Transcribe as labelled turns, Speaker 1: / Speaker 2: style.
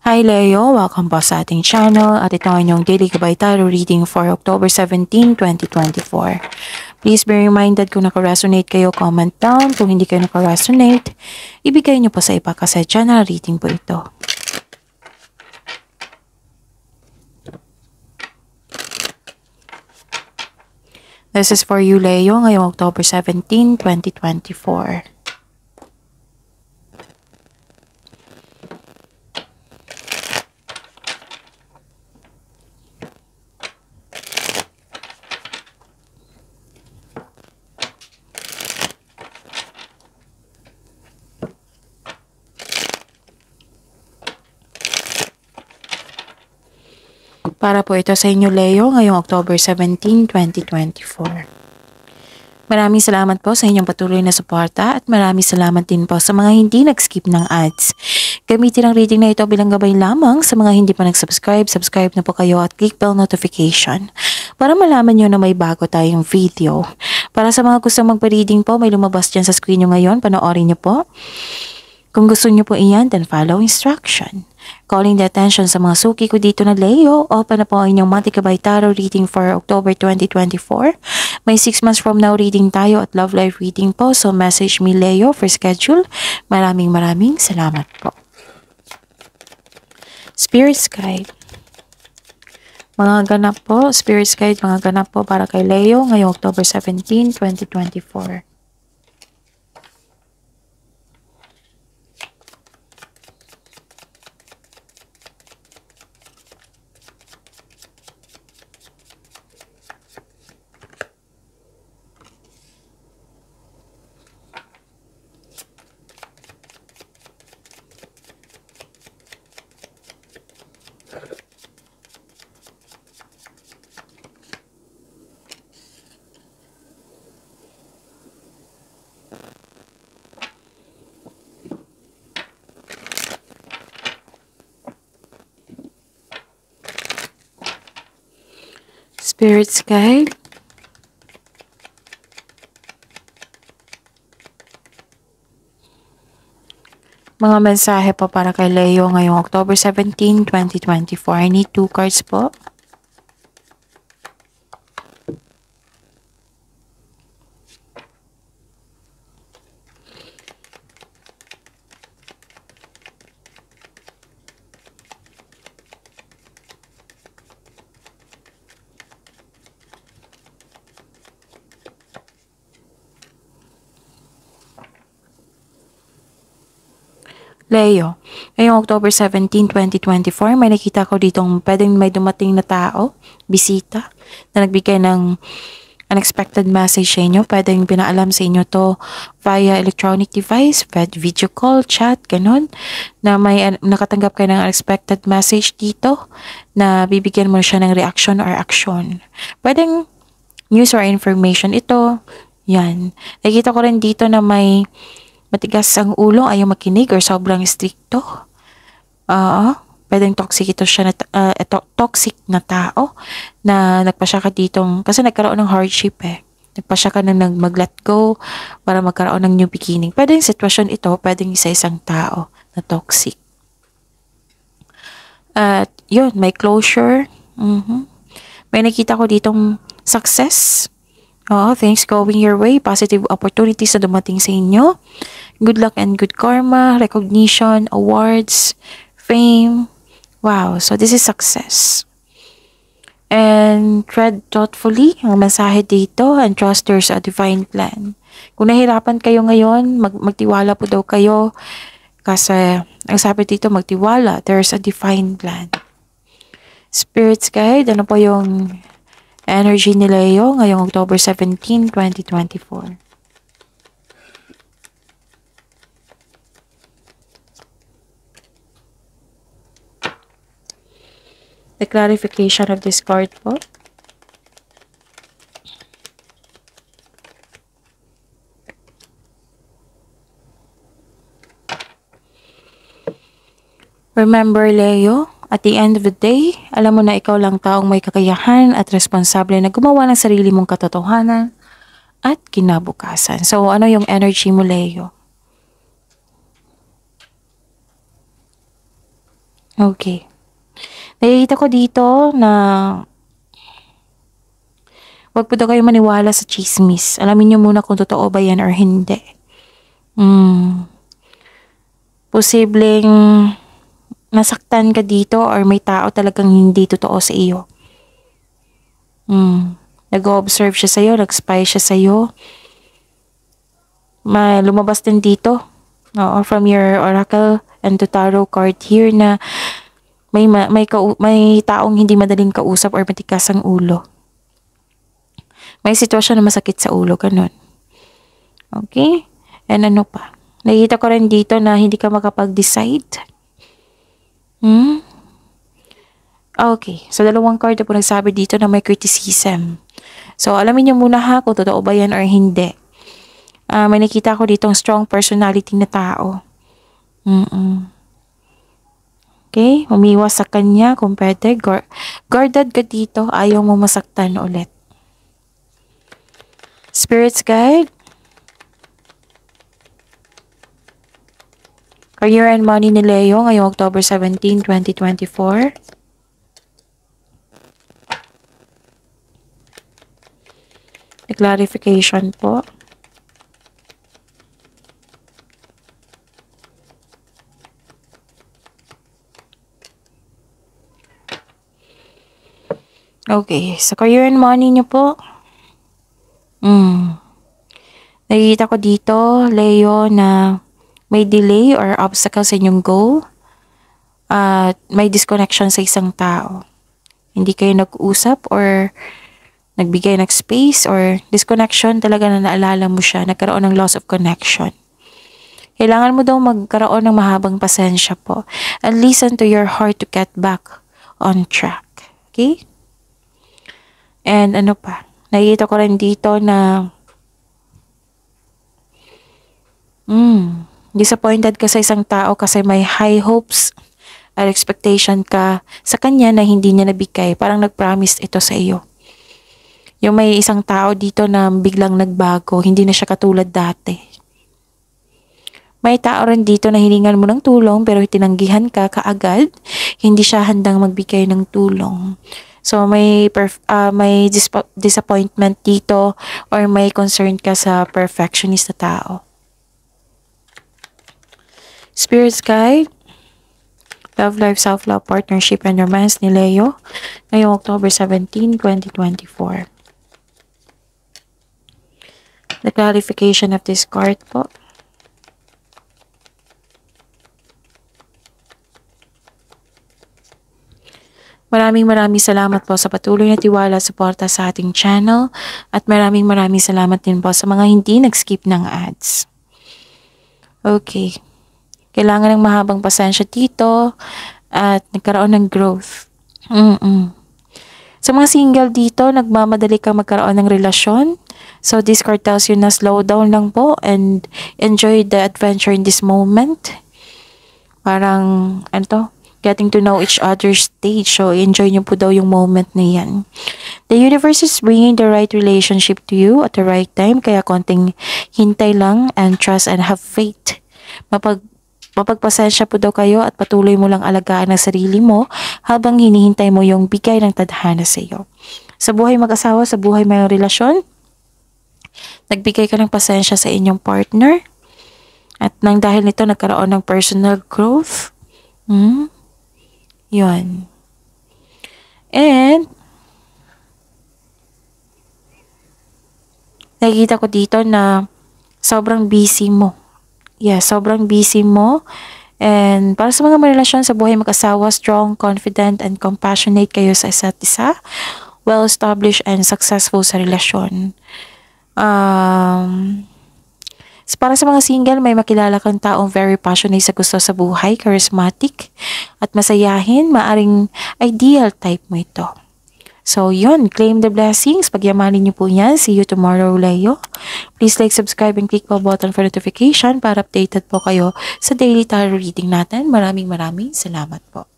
Speaker 1: Hi Leo! Welcome po sa ating channel at ito ang inyong daily gabay tarot reading for October 17, 2024. Please be reminded kung naka-resonate kayo, comment down. Kung hindi kayo naka-resonate, ibigay nyo po sa iba kasi channel reading po ito. This is for you Leo ngayong October 17, 2024. Para po ito sa inyo Leo ngayong October 17, 2024. Maraming salamat po sa inyong patuloy na suporta at maraming salamat din po sa mga hindi nag-skip ng ads. Gamitin ang reading na ito bilang gabay lamang sa mga hindi pa nag-subscribe. Subscribe na po kayo at click bell notification para malaman nyo na may bago tayong video. Para sa mga gustong magpa-reading po, may lumabas dyan sa screen nyo ngayon. Panoorin nyo po. Kung gusto nyo po iyan, then follow instruction. Calling the attention sa mga suki ko dito na Leo, open na po ang inyong Monthly Gabay Tarot reading for October 2024. May 6 months from now reading tayo at love life reading po. So message me Leo for schedule. Maraming salamat po. Spirit's Guide. Mga ganap po, Spirit's Guide, mga ganap po para kay Leo ngayong October 17, 2024. Spirit's Guide. Mga mensahe po para kay Leo ngayong October 17, 2024. I need 2 cards po. Leo, ngayong October 17, 2024, may nakita ko ditong pwedeng may dumating na tao, bisita, na nagbigay ng unexpected message sa inyo. Pwedeng pinaalam sa inyo to via electronic device, video call, chat, ganun, na may nakatanggap kayo ng unexpected message dito na bibigyan mo siya ng reaction or action. Pwedeng news or information ito. Yan. Nakita ko rin dito na may matigas ang ulo, ayaw makinig or sobrang stricto. Pwedeng toxic ito siya na toxic na tao na nagpasya ka ditong, kasi nagkaroon ng hardship Nagpasya ka na mag-let go para magkaroon ng new beginning. Pwedeng sitwasyon ito, pwedeng isa-isang tao na toxic. At yun, may closure. May nakita ko ditong success. Things going your way. Positive opportunities na dumating sa inyo. Good luck and good karma, recognition, awards, fame. Wow, so this is success. And tread thoughtfully, ang mensahe dito, and trust there's a divine plan. Kung nahirapan kayo ngayon, magtiwala po daw kayo. Kasi, ang sabi dito, magtiwala, there's a divine plan. Spirit's Guide, ano po yung energy ni Leo ngayong October 17, 2024. The clarification of this card po. Remember Leo, at the end of the day, alam mo na ikaw lang taong may kakayahan at responsable na gumawa ng sarili mong katotohanan at kinabukasan. So, ano yung energy mo, Leo? Okay. Nakikita ko dito na wag po daw kayo maniwala sa chismis. Alamin niyo muna kung totoo ba yan or hindi. Posibleng nasaktan ka dito or may tao talagang hindi totoo sa iyo. Nag-observe siya sa'yo, nag-spy siya sa'yo. Lumabas din dito. Oo, from your oracle and the tarot card here na may taong hindi madaling kausap or matikas ang ulo. May sitwasyon na masakit sa ulo, ganun. Okay? And ano pa? Nakikita ko rin dito na hindi ka makapag-decide. Okay. So, dalawang card na po nagsabi dito na may criticism. So, alamin niyo muna ha kung totoo ba yan or hindi. May nakita ko dito strong personality na tao. Okay? Umiwas sa kanya kung pwede. Guarded ka dito. Ayaw mo masaktan ulit. Spirits guide. Career and money ni Leo ngayong October 17, 2024. Clarification po. Okay, sa career and money niyo po. Nakikita ko dito, Leo, na may delay or obstacle sa inyong goal. At may disconnection sa isang tao. Hindi kayo nag-usap or nagbigay ng space or disconnection, talaga na naalala mo siya, nagkaroon ng loss of connection. Kailangan mo daw magkaroon ng mahabang pasensya po and listen to your heart to get back on track. Okay? And ano pa? Nakikita ko rin dito na disappointed ka sa isang tao kasi may high hopes at expectation ka sa kanya na hindi niya nabigay. Parang nag-promise ito sa iyo. Yung may isang tao dito na biglang nagbago, hindi na siya katulad dati. May tao rin dito na hiningan mo ng tulong pero tinanggihan ka kaagad, hindi siya handang magbigay ng tulong. So may disappointment dito or may concern ka sa perfectionist na tao. Spirits guide, love life, self-love, partnership, and romance ni Leo ngayong October 17, 2024. The clarification of this card po. Maraming salamat po sa patuloy na tiwala at suporta sa ating channel at maraming salamat din po sa mga hindi nag-skip ng ads. Okay. Kailangan ng mahabang pasensya dito at nagkaroon ng growth. Sa mga single dito, nagmamadali kang magkaroon ng relasyon. So this card tells you na slow down lang po and enjoy the adventure in this moment. Parang, getting to know each other's stage. So enjoy nyo po daw yung moment na yan. The universe is bringing the right relationship to you at the right time. Kaya konting hintay lang and trust and have faith. Mapagpasensya po daw kayo at patuloy mo lang alagaan ang sarili mo habang hinihintay mo yung bigay ng tadhana sa iyo. Sa buhay mag-asawa, sa buhay may relasyon, nagbigay ka ng pasensya sa inyong partner at nang dahil nito nagkaroon ng personal growth. Yun. And nakikita ko dito na sobrang busy mo. Sobrang busy mo. And para sa mga marelasyon sa buhay mag-asawa, strong, confident, and compassionate kayo sa isa't isa. Well-established and successful sa relasyon. Para sa mga single, may makilala kang taong very passionate sa gusto sa buhay, charismatic, at masayahin. Maaring ideal type mo ito. So, yun. Claim the blessings. Pagyamanin niyo po yan. See you tomorrow, Leo. Please like, subscribe, and click the button for notification para updated po kayo sa daily tarot reading natin. Maraming salamat po.